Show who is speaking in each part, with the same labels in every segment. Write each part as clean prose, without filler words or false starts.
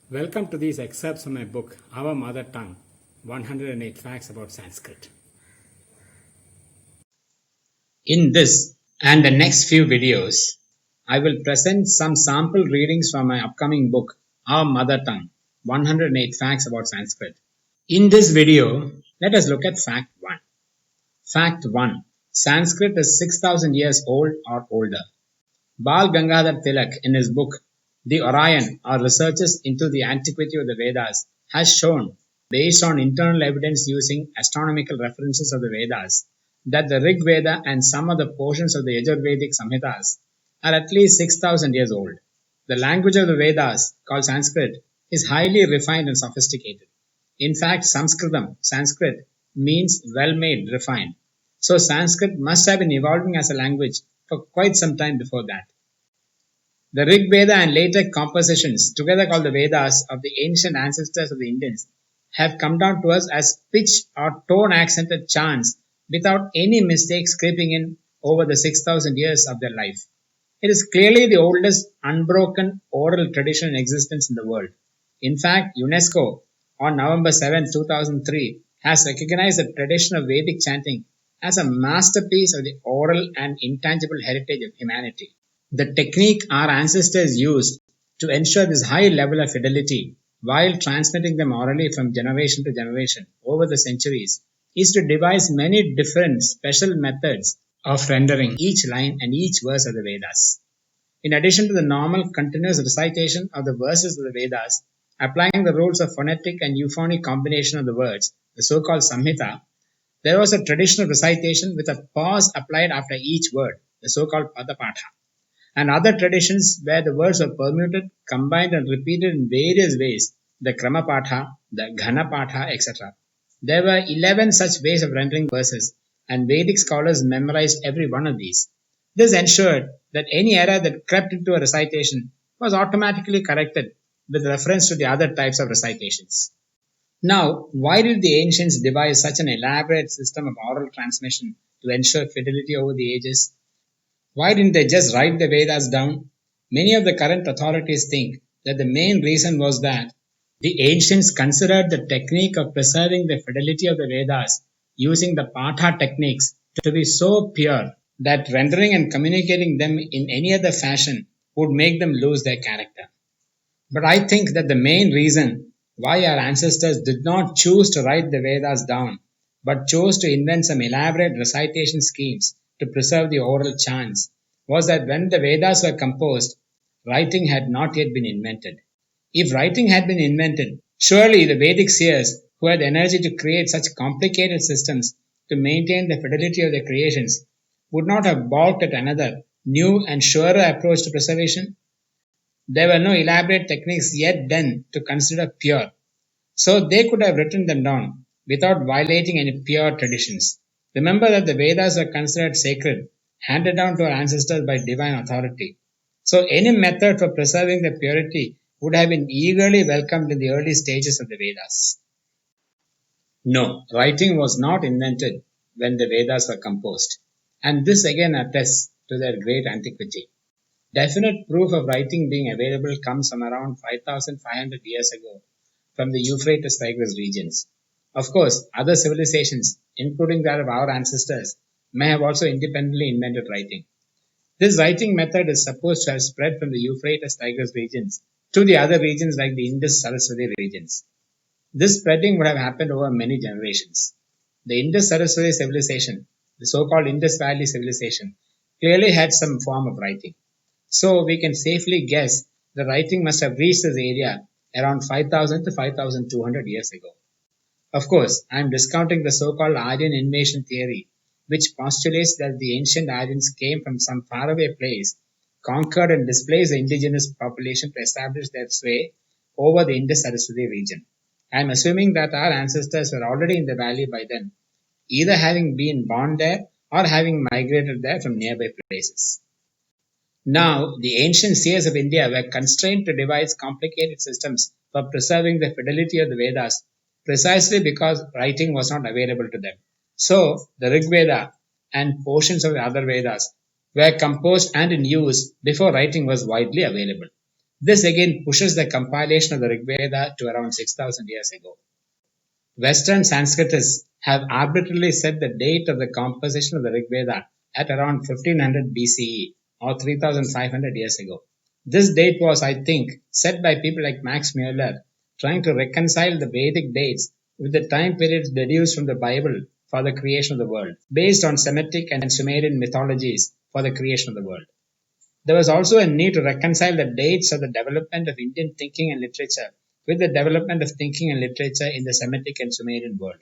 Speaker 1: Welcome to these excerpts from my book, Our Mother Tongue, 108 Facts About Sanskrit. In this and the next few videos, I will present some sample readings from my upcoming book, Our Mother Tongue, 108 Facts About Sanskrit. In this video, let us look at Fact 1. Fact 1. Sanskrit is 6,000 years old or older. Bal Gangadhar Tilak, in his book, The Orion, or Researches into the Antiquity of the Vedas, has shown, based on internal evidence using astronomical references of the Vedas, that the Rig Veda and some of the portions of the Yajurvedic Samhitas are at least 6,000 years old. The language of the Vedas, called Sanskrit, is highly refined and sophisticated. In fact, Sanskrit, means well-made, refined. So Sanskrit must have been evolving as a language for quite some time before that. The Rig Veda and later compositions, together called the Vedas, of the ancient ancestors of the Indians, have come down to us as pitch or tone accented chants without any mistakes creeping in over the 6,000 years of their life. It is clearly the oldest unbroken oral tradition in existence in the world. In fact, UNESCO, on November 7, 2003, has recognized the tradition of Vedic chanting as a masterpiece of the oral and intangible heritage of humanity. The technique our ancestors used to ensure this high level of fidelity while transmitting them orally from generation to generation over the centuries is to devise many different special methods of rendering each line and each verse of the Vedas. In addition to the normal continuous recitation of the verses of the Vedas, applying the rules of phonetic and euphonic combination of the words, the so-called Samhita, there was a traditional recitation with a pause applied after each word, the so-called Padapatha, and other traditions where the words were permuted, combined and repeated in various ways, the Kramapatha, the Ghanapatha, etc. There were 11 such ways of rendering verses, and Vedic scholars memorized every one of these. This ensured that any error that crept into a recitation was automatically corrected with reference to the other types of recitations. Now, why did the ancients devise such an elaborate system of oral transmission to ensure fidelity over the ages? Why didn't they just write the Vedas down? Many of the current authorities think that the main reason was that the ancients considered the technique of preserving the fidelity of the Vedas using the Patha techniques to be so pure that rendering and communicating them in any other fashion would make them lose their character. But I think that the main reason why our ancestors did not choose to write the Vedas down, but chose to invent some elaborate recitation schemes to preserve the oral chants, was that when the Vedas were composed, writing had not yet been invented. If writing had been invented, surely the Vedic seers who had the energy to create such complicated systems to maintain the fidelity of their creations would not have balked at another, new and surer approach to preservation. There were no elaborate techniques yet then to consider pure, so they could have written them down without violating any pure traditions. Remember that the Vedas were considered sacred, handed down to our ancestors by divine authority. So any method for preserving the purity would have been eagerly welcomed in the early stages of the Vedas. No, writing was not invented when the Vedas were composed, and this again attests to their great antiquity. Definite proof of writing being available comes from around 5,500 years ago from the Euphrates-Tigris regions. Of course, other civilizations, including that of our ancestors, may have also independently invented writing. This writing method is supposed to have spread from the Euphrates-Tigris regions to the other regions like the Indus-Saraswati regions. This spreading would have happened over many generations. The Indus-Saraswati civilization, the so-called Indus Valley civilization, clearly had some form of writing. So we can safely guess the writing must have reached this area around 5,000 to 5,200 years ago. Of course, I am discounting the so-called Aryan invasion theory, which postulates that the ancient Aryans came from some faraway place, conquered and displaced the indigenous population to establish their sway over the Indus-Saraswati region. I am assuming that our ancestors were already in the valley by then, either having been born there or having migrated there from nearby places. Now, the ancient seers of India were constrained to devise complicated systems for preserving the fidelity of the Vedas precisely because writing was not available to them. So, the Rig Veda and portions of the other Vedas were composed and in use before writing was widely available. This again pushes the compilation of the Rig Veda to around 6000 years ago. Western Sanskritists have arbitrarily set the date of the composition of the Rig Veda at around 1500 BCE or 3500 years ago. This date was, I think, set by people like Max Mueller trying to reconcile the Vedic dates with the time periods deduced from the Bible for the creation of the world, based on Semitic and Sumerian mythologies for the creation of the world. There was also a need to reconcile the dates of the development of Indian thinking and literature with the development of thinking and literature in the Semitic and Sumerian world.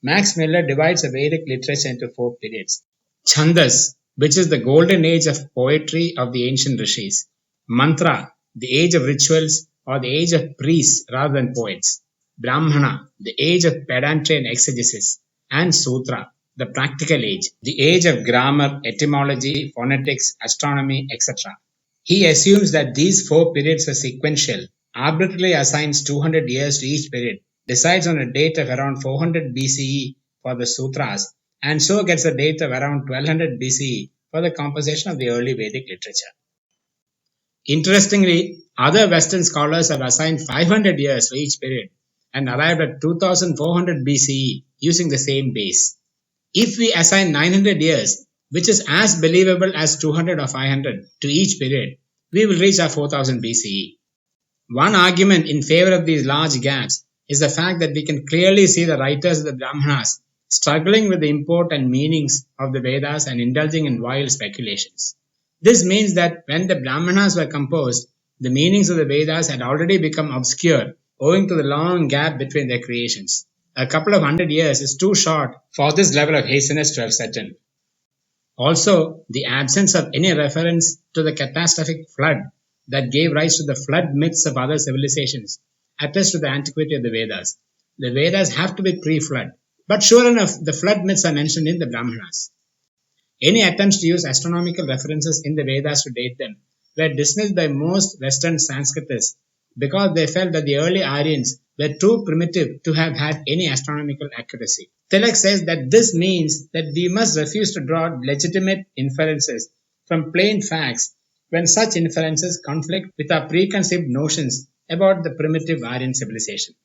Speaker 1: Max Mueller divides the Vedic literature into 4 periods. Chandas, which is the golden age of poetry of the ancient rishis. Mantra, the age of rituals or the age of priests rather than poets. Brahmana, the age of pedantry and exegesis. And Sutra, the practical age, the age of grammar, etymology, phonetics, astronomy, etc. He assumes that these 4 periods are sequential, arbitrarily assigns 200 years to each period, decides on a date of around 400 BCE for the sutras, and so gets a date of around 1200 BCE for the composition of the early Vedic literature. Interestingly, other Western scholars have assigned 500 years for each period and arrived at 2400 BCE using the same base. If we assign 900 years, which is as believable as 200 or 500 to each period, we will reach our 4000 BCE. One argument in favor of these large gaps is the fact that we can clearly see the writers of the Brahmanas struggling with the import and meanings of the Vedas and indulging in wild speculations. This means that when the Brahmanas were composed, the meanings of the Vedas had already become obscure owing to the long gap between their creations. A couple of 100 years is too short for this level of hastiness to have set in. Also, the absence of any reference to the catastrophic flood that gave rise to the flood myths of other civilizations attests to the antiquity of the Vedas. The Vedas have to be pre-flood, but sure enough, the flood myths are mentioned in the Brahmanas. Any attempts to use astronomical references in the Vedas to date them were dismissed by most Western Sanskritists because they felt that the early Aryans were too primitive to have had any astronomical accuracy. Tilak says that this means that we must refuse to draw legitimate inferences from plain facts when such inferences conflict with our preconceived notions about the primitive Aryan civilization.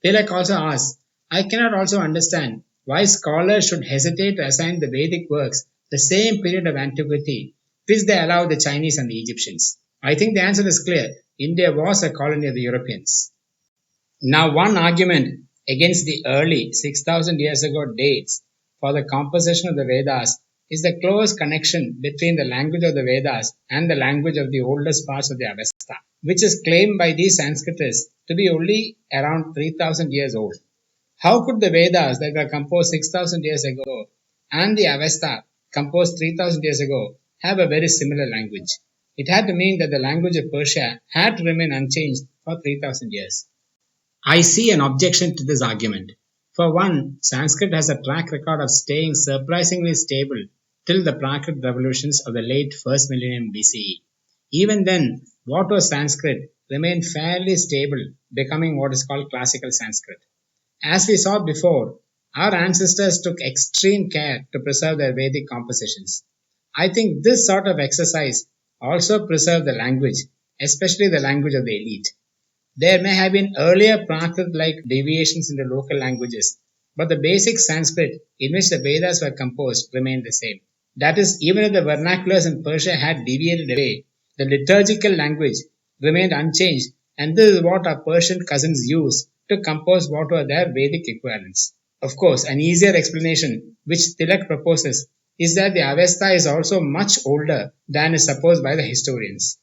Speaker 1: Tilak also asks, I cannot also understand why scholars should hesitate to assign the Vedic works the same period of antiquity which they allow the Chinese and the Egyptians. I think the answer is clear. India was a colony of the Europeans. Now, one argument against the early 6000 years ago dates for the composition of the Vedas is the close connection between the language of the Vedas and the language of the oldest parts of the Avesta, which is claimed by these Sanskritists to be only around 3000 years old. How could the Vedas that were composed 6000 years ago and the Avesta composed 3000 years ago have a very similar language? It had to mean that the language of Persia had to remain unchanged for 3000 years. I see an objection to this argument. For one, Sanskrit has a track record of staying surprisingly stable till the Prakrit revolutions of the late 1st millennium BCE. Even then, what was Sanskrit remained fairly stable, becoming what is called classical Sanskrit. As we saw before, our ancestors took extreme care to preserve their Vedic compositions. I think this sort of exercise also preserved the language, especially the language of the elite. There may have been earlier Prakrit-like deviations in the local languages, but the basic Sanskrit in which the Vedas were composed remained the same. That is, even if the vernaculars in Persia had deviated away, the liturgical language remained unchanged, and this is what our Persian cousins used to compose what were their Vedic equivalents. Of course, an easier explanation, which Tilak proposes, is that the Avesta is also much older than is supposed by the historians.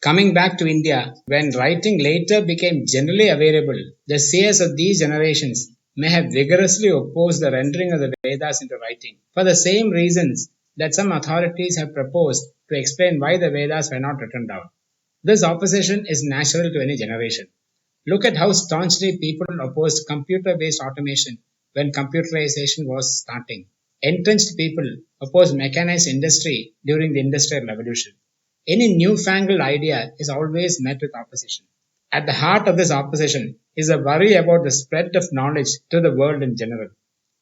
Speaker 1: Coming back to India, when writing later became generally available, the seers of these generations may have vigorously opposed the rendering of the Vedas into writing, for the same reasons that some authorities have proposed to explain why the Vedas were not written down. This opposition is natural to any generation. Look at how staunchly people opposed computer-based automation when computerization was starting. Entrenched people opposed mechanized industry during the Industrial Revolution. Any newfangled idea is always met with opposition. At the heart of this opposition is a worry about the spread of knowledge to the world in general.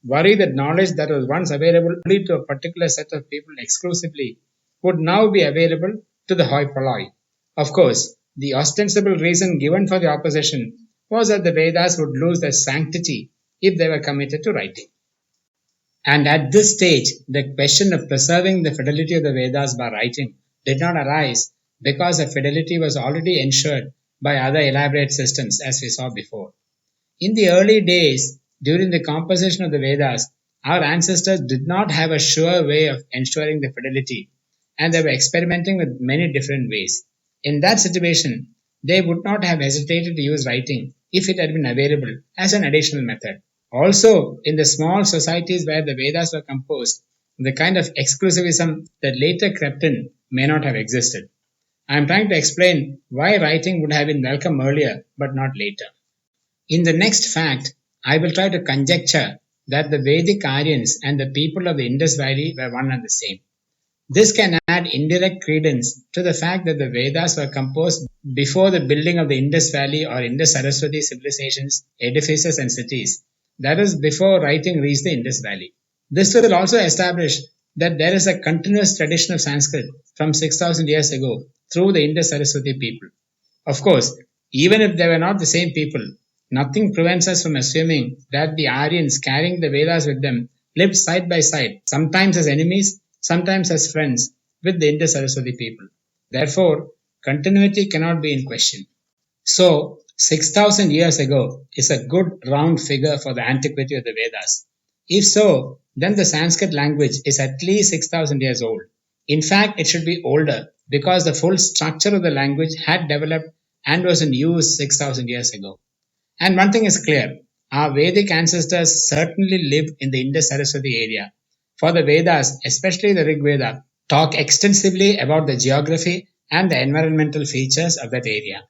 Speaker 1: Worry that knowledge that was once available only to a particular set of people exclusively would now be available to the hoi polloi. Of course, the ostensible reason given for the opposition was that the Vedas would lose their sanctity if they were committed to writing. And at this stage, the question of preserving the fidelity of the Vedas by writing did not arise because the fidelity was already ensured by other elaborate systems, as we saw before. In the early days, during the composition of the Vedas, our ancestors did not have a sure way of ensuring the fidelity, and they were experimenting with many different ways. In that situation, they would not have hesitated to use writing if it had been available as an additional method. Also, in the small societies where the Vedas were composed, the kind of exclusivism that later crept in may not have existed. I am trying to explain why writing would have been welcome earlier but not later. In the next fact, I will try to conjecture that the Vedic Aryans and the people of the Indus Valley were one and the same. This can add indirect credence to the fact that the Vedas were composed before the building of the Indus Valley or Indus Saraswati civilizations, edifices, and cities. That is, before writing reached the Indus Valley. This will also establish that there is a continuous tradition of Sanskrit from 6,000 years ago through the Indus Saraswati people. Of course, even if they were not the same people, nothing prevents us from assuming that the Aryans carrying the Vedas with them lived side by side, sometimes as enemies, sometimes as friends, with the Indus Saraswati people. Therefore, continuity cannot be in question. So, 6,000 years ago is a good round figure for the antiquity of the Vedas. If so, then the Sanskrit language is at least 6,000 years old. In fact, it should be older because the full structure of the language had developed and was in use 6,000 years ago. And one thing is clear, our Vedic ancestors certainly lived in the Indus Saraswati area. For the Vedas, especially the Rig Veda, talk extensively about the geography and the environmental features of that area.